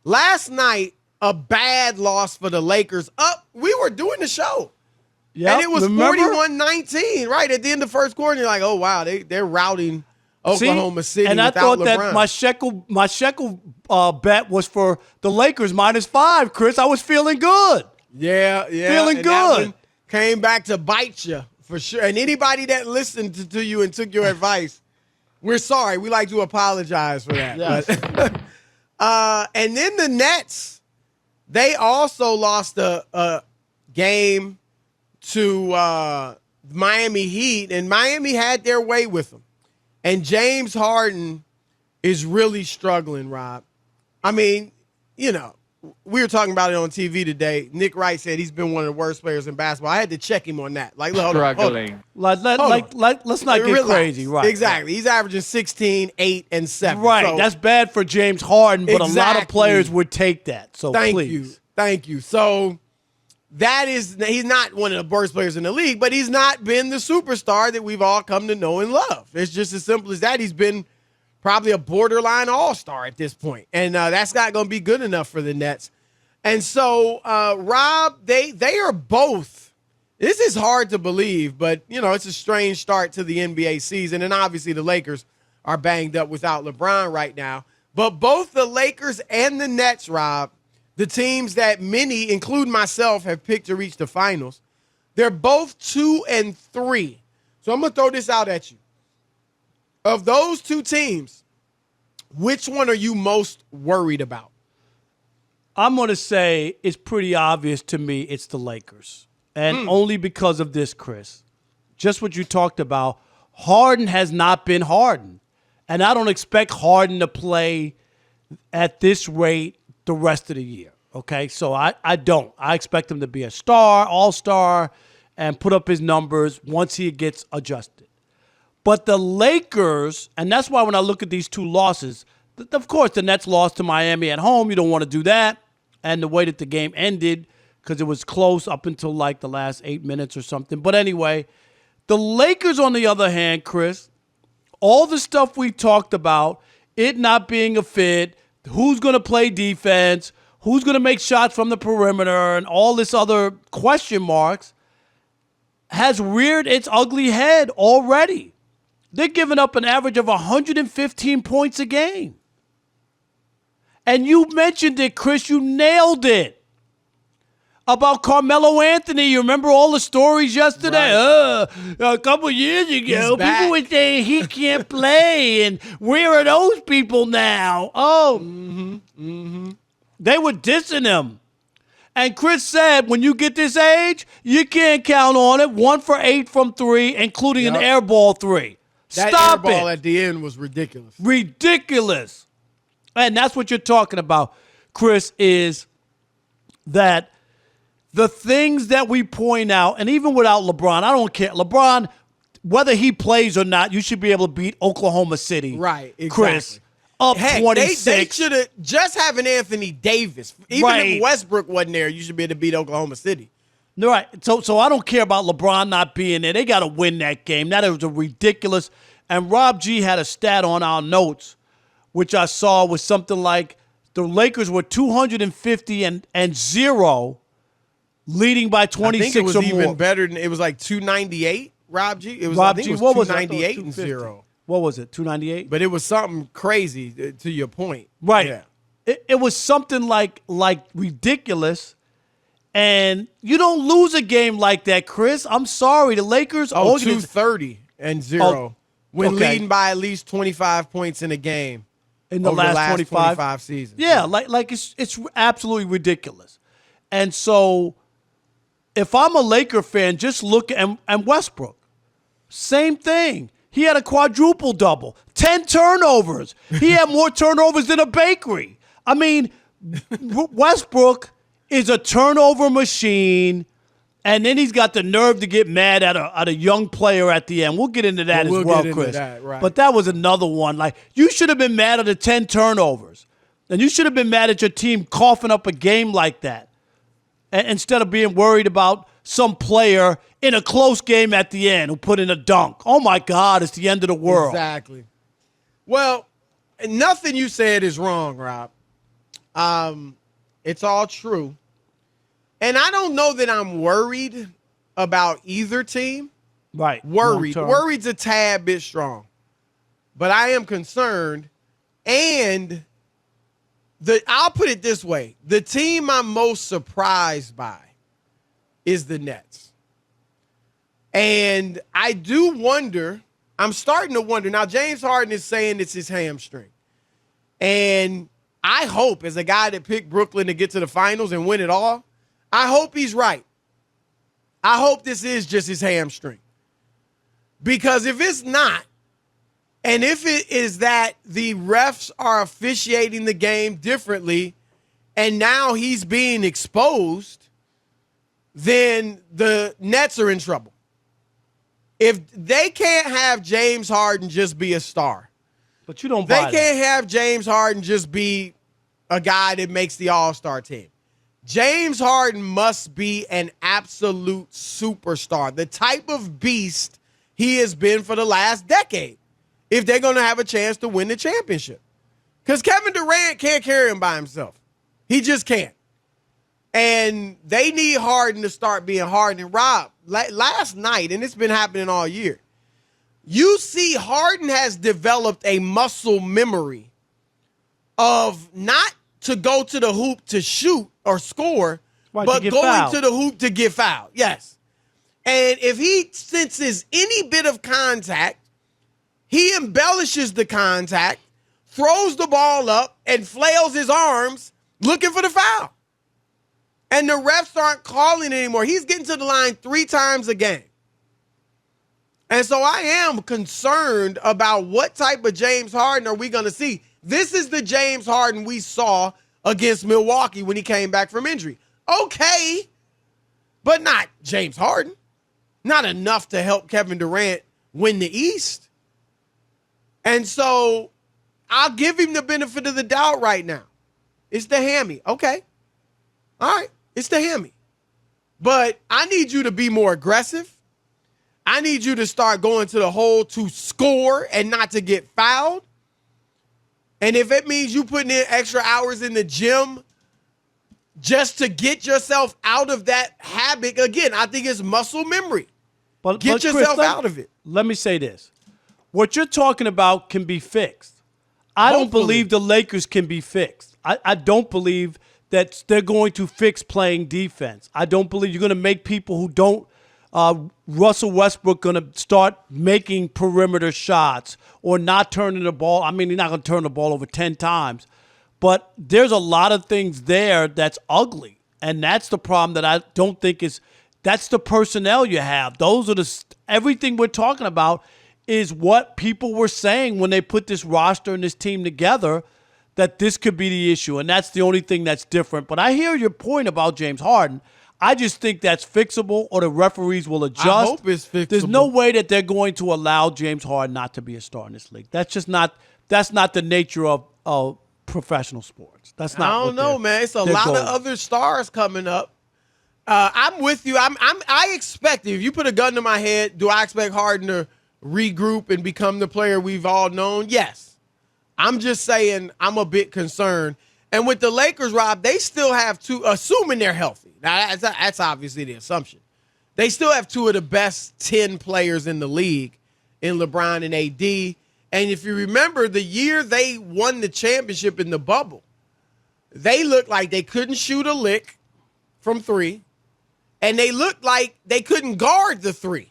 Last night, a bad loss for the Lakers. We were doing the show. Yeah, and it was 41-19, right, at the end of the first quarter. You're like, oh, wow, they're routing Oklahoma City and without I thought LeBron. that my shekel bet was for the Lakers -5, Chris. I was feeling good. Yeah. Feeling and good. That one came back to bite you, for sure. And anybody that listened to you and took your advice, we're sorry. We like to apologize for that. Yes. But, and then the Nets, they also lost a game to Miami Heat, and Miami had their way with them. And James Harden is really struggling, Rob. I mean, we were talking about it on TV today. Nick Wright said he's been one of the worst players in basketball. I had to check him on that. Like, struggling. Let's not get crazy, right? Exactly. He's averaging 16, 8, and 7. Right. So, that's bad for James Harden, but exactly. a lot of players would take that. So please. Thank you. So he's not one of the worst players in the league, but he's not been the superstar that we've all come to know and love. It's just as simple as that. He's been probably a borderline all-star at this point, and that's not going to be good enough for the Nets. And so, Rob, they are both. This is hard to believe, but, it's a strange start to the NBA season, and obviously the Lakers are banged up without LeBron right now. But both the Lakers and the Nets, Rob, the teams that many, including myself, have picked to reach the finals, they're both 2-3. So I'm going to throw this out at you. Of those two teams, which one are you most worried about? I'm going to say it's pretty obvious to me it's the Lakers. And only because of this, Chris. Just what you talked about, Harden has not been Harden. And I don't expect Harden to play at this rate the rest of the year, okay? So I don't. I expect him to be a star, all-star, and put up his numbers once he gets adjusted. But the Lakers, and that's why when I look at these two losses, of course, the Nets lost to Miami at home. You don't want to do that. And the way that the game ended, because it was close up until like the last 8 minutes or something. But anyway, the Lakers, on the other hand, Chris, all the stuff we talked about, it not being a fit, who's going to play defense, who's going to make shots from the perimeter, and all this other question marks, has reared its ugly head already. They're giving up an average of 115 points a game. And you mentioned it, Chris. You nailed it. About Carmelo Anthony. You remember all the stories yesterday? Right. A couple years ago, back. people were saying he can't play, and where are those people now? Oh, They were dissing him. And Chris said, when you get this age, you can't count on it. 1 for 8 from 3, including an air ball 3. That Stop air ball it. at the end was ridiculous. Ridiculous. And that's what you're talking about, Chris, is that the things that we point out, and even without LeBron, I don't care. LeBron, whether he plays or not, you should be able to beat Oklahoma City. Right, exactly. Chris, up Heck, 26. They should have just having Anthony Davis. Even if Westbrook wasn't there, you should be able to beat Oklahoma City. Right. So I don't care about LeBron not being there. They got to win that game. That was a ridiculous. And Rob G had a stat on our notes, which I saw was something like the Lakers were 250 and 0, leading by 26 I think it was or even more. better than it was like 298. Rob G. It was Rob I think G. it was What was it? 298 and 250. 0. What was it? 298. But it was something crazy to your point. Right. Yeah. It was something like ridiculous. And you don't lose a game like that, Chris. I'm sorry. The Lakers. 230 and 0 when okay. leading by at least 25 points in a game in the over last 25 seasons. Yeah, like it's absolutely ridiculous. And so if I'm a Laker fan, just look and Westbrook. Same thing. He had a quadruple double, 10 turnovers. He had more turnovers than a bakery. I mean, Westbrook is a turnover machine, and then he's got the nerve to get mad at a young player at the end. We'll get into that as well, Chris. Right. But that was another one. Like, you should have been mad at the 10 turnovers, and you should have been mad at your team coughing up a game like that, instead of being worried about some player in a close game at the end who put in a dunk. Oh, my God, it's the end of the world. Exactly. Well, nothing you said is wrong, Rob. It's all true. And I don't know that I'm worried about either team. Right. Worried. Long-term. Worried's a tad bit strong. But I am concerned. And I'll put it this way. The team I'm most surprised by is the Nets. And I do wonder, I'm starting to wonder. Now, James Harden is saying it's his hamstring. And I hope, as a guy that picked Brooklyn to get to the finals and win it all, I hope he's right. I hope this is just his hamstring. Because if it's not, and if it is that the refs are officiating the game differently and now he's being exposed, then the Nets are in trouble. If they can't have James Harden just be a star. But you don't buy They can't have James Harden just be a guy that makes the All-Star team. James Harden must be an absolute superstar, the type of beast he has been for the last decade, if they're going to have a chance to win the championship. Because Kevin Durant can't carry him by himself. He just can't. And they need Harden to start being Harden. And Rob, last night, and it's been happening all year, you see Harden has developed a muscle memory of not to go to the hoop to shoot or score, Right, but to get going fouled. to the hoop to get fouled. Yes. And if he senses any bit of contact, he embellishes the contact, throws the ball up, and flails his arms looking for the foul. And the refs aren't calling it anymore. He's getting to the line 3 times a game. And so I am concerned about what type of James Harden are we going to see. This is the James Harden we saw against Milwaukee when he came back from injury. Okay, but not James Harden. Not enough to help Kevin Durant win the East. And so I'll give him the benefit of the doubt right now. It's the hammy. Okay. All right. It's the hammy. But I need you to be more aggressive. I need you to start going to the hole to score and not to get fouled. And if it means you putting in extra hours in the gym just to get yourself out of that habit, again, I think it's muscle memory. Get Chris, yourself out of it. Let me say this. What you're talking about can be fixed. I don't Hopefully. believe the Lakers can be fixed. I don't believe that they're going to fix playing defense. I don't believe you're going to make people who don't Russell Westbrook going to start making perimeter shots or not turning the ball. I mean, he's not going to turn the ball over 10 times. But there's a lot of things there that's ugly. And that's the problem that I don't think is – that's the personnel you have. Those are everything we're talking about is what people were saying when they put this roster and this team together, that this could be the issue. And that's the only thing that's different. But I hear your point about James Harden. I just think that's fixable, or the referees will adjust. I hope it's fixable. There's no way that they're going to allow James Harden not to be a star in this league. That's just not. That's not the nature of professional sports. That's not. I don't know, man. It's a lot of other stars coming up. I'm with you. I expect, if you put a gun to my head, do I expect Harden to regroup and become the player we've all known? Yes. I'm just saying I'm a bit concerned. And with the Lakers, Rob, they still have 2, assuming they're healthy. Now, that's obviously the assumption. They still have 2 of the best 10 players in the league in LeBron and AD. And if you remember, the year they won the championship in the bubble, they looked like they couldn't shoot a lick from 3, and they looked like they couldn't guard the 3.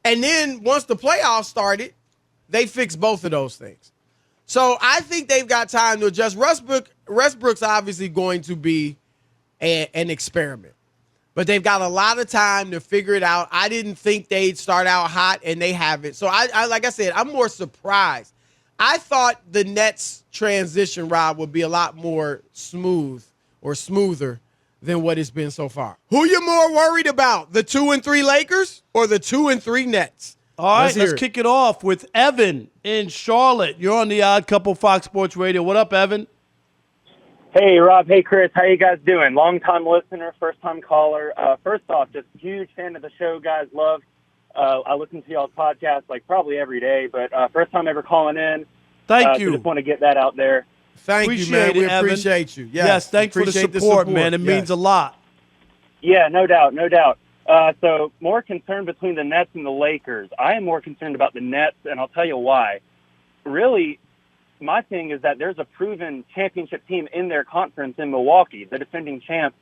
And then once the playoffs started, they fixed both of those things. So I think they've got time to adjust. Westbrook's obviously going to be an experiment, but they've got a lot of time to figure it out. I didn't think they'd start out hot, and they haven't. So I like I said, I'm more surprised. I thought the Nets transition, Rob, would be a lot more smooth or smoother than what it's been so far. Who you more worried about, the 2 and 3 Lakers or the 2 and 3 Nets? All right, let's kick it off with Evan in Charlotte. You're on the Odd Couple Fox Sports Radio. What up, Evan? Hey, Rob. Hey, Chris. How you guys doing? Long-time listener, first-time caller. First off, just huge fan of the show, guys. Love. I listen to y'all's podcast like probably every day, but first time ever calling in. Thank So you. just want to get that out there. Thank you, man. We appreciate you. Yes, thanks for the support, man. It means a lot. Yeah, no doubt, no doubt. So more concerned between the Nets and the Lakers. I am more concerned about the Nets, and I'll tell you why. Really, my thing is that there's a proven championship team in their conference in Milwaukee, the defending champs.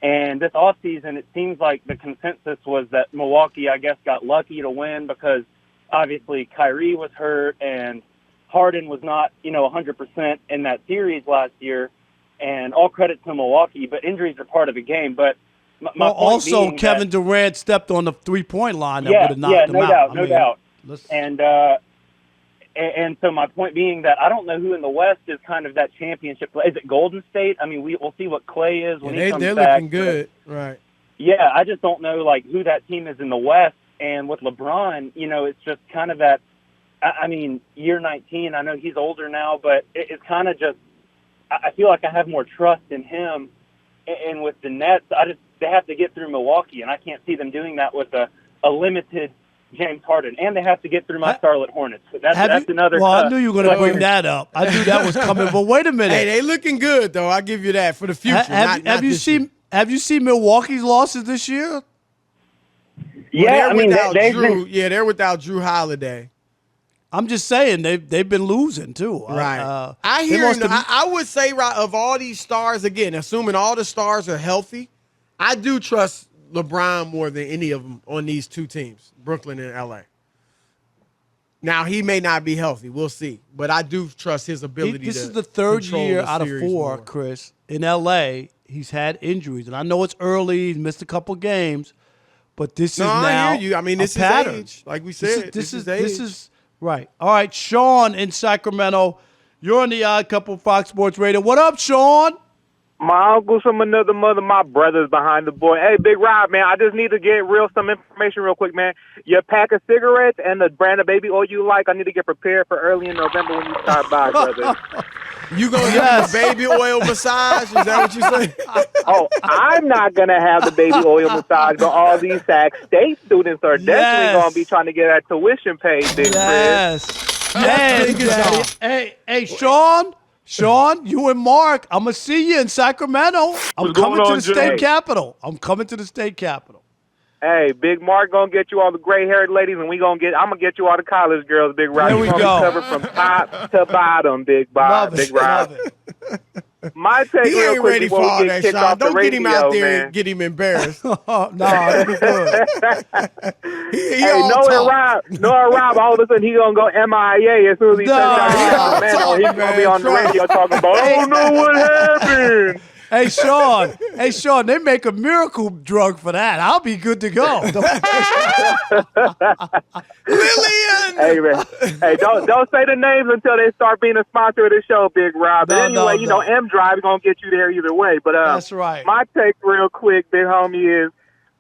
And this offseason, it seems like the consensus was that Milwaukee, I guess, got lucky to win because obviously Kyrie was hurt and Harden was not, 100% in that series last year. And all credit to Milwaukee, but injuries are part of the game. But also, Kevin Durant stepped on the three-point line that would have knocked him out. No doubt. And so my point being that I don't know who in the West is kind of that championship. Is it Golden State? I mean, we'll see what Clay is when he comes they're back. Looking good, right? Yeah, I just don't know who that team is in the West. And with LeBron, it's just kind of that. I mean, year 19. I know he's older now, but it's kind of just. I feel like I have more trust in him. And with the Nets, they have to get through Milwaukee, and I can't see them doing that with a limited James Harden. And they have to get through my Charlotte Hornets. So that's another. Well, I knew you were going to bring that up. I knew that was coming. But wait a minute. Hey, they looking good though. I'll give you that for the future. Have you seen Milwaukee's losses this year? Yeah, they're without Drew Holiday. I'm just saying they've been losing too. Right. I hear. I would say, right, of all these stars, again, assuming all the stars are healthy, I do trust LeBron more than any of them on these two teams, Brooklyn and LA. Now he may not be healthy. We'll see, but I do trust his ability. This is the third year out of 4, more. Chris, in LA. He's had injuries, and I know it's early. He's missed a couple games, but this is now. I hear you. I mean, this is age, like we said. This is. Right. All right, Sean in Sacramento. You're on the Odd Couple Fox Sports Radio. What up, Sean? My uncle's from another mother. My brother's behind the board. Hey, Big Rob, man, I just need to get some information real quick, man. Your pack of cigarettes and the brand of baby oil you like, I need to get prepared for early in November when you start by, brother. You gonna get the baby oil massage? Is that what you say? Oh, I'm not gonna have the baby oil massage, but all these Sac State students are definitely gonna be trying to get that tuition paid, Big Chris. Hey, Sean, you and Mark, I'm gonna see you in Sacramento. I'm coming to the state capitol. Hey, Big Mark gonna get you all the gray-haired ladies, and I'm gonna get you all the college girls, Big Rob. There we go. Be covered from top to bottom, Big Bob, Big Rob. My take he real ain't quick ready before for all we get that, kicked Sean. off Don't the radio, get him out there man. and get him embarrassed. No, that'd be good. Hey, Noah Rob, all of a sudden he gonna go MIA as soon as he turns out. He's gonna be on the radio talking about, I don't know what happened. Hey, Sean, they make a miracle drug for that. I'll be good to go. Lillian! Hey, man. Hey, don't say the names until they start being a sponsor of the show, Big Rob. But anyway, M Drive is going to get you there either way. But that's right. My take real quick, big homie, is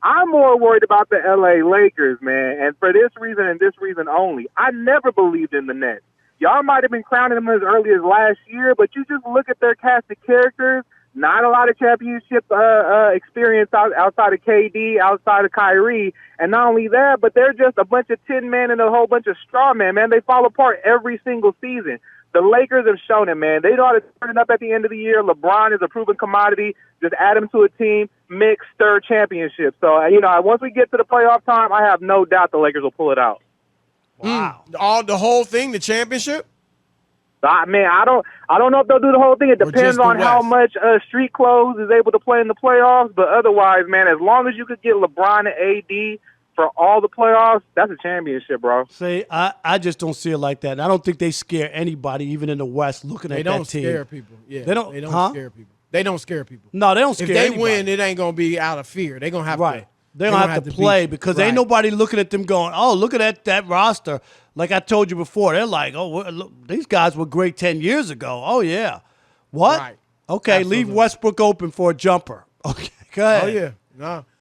I'm more worried about the L.A. Lakers, man. And for this reason and this reason only, I never believed in the Nets. Y'all might have been crowning them as early as last year, but you just look at their cast of characters. Not a lot of championship experience outside of KD, outside of Kyrie. And not only that, but they're just a bunch of tin men and a whole bunch of straw men, man. They fall apart every single season. The Lakers have shown it, man. They know how to turn it up at the end of the year. LeBron is a proven commodity. Just add him to a team, mix, stir championship. So, once we get to the playoff time, I have no doubt the Lakers will pull it out. Wow. The whole thing, the championship? Man, I don't know if they'll do the whole thing. It depends on how much Street Clothes is able to play in the playoffs. But otherwise, man, as long as you could get LeBron and AD for all the playoffs, that's a championship, bro. See, I just don't see it like that. And I don't think they scare anybody, even in the West, looking at that team. They don't scare people. Yeah, they don't scare people. They don't scare people. No, they don't scare anybody. If they win, it ain't going to be out of fear. They're going to have to. They don't have to play because ain't nobody looking at them going, oh, look at that roster. Like I told you before, they're like, oh, look, these guys were great 10 years ago. Oh, yeah. What? Right. Okay, absolutely. Leave Westbrook open for a jumper. Okay, go ahead. Oh, yeah. No.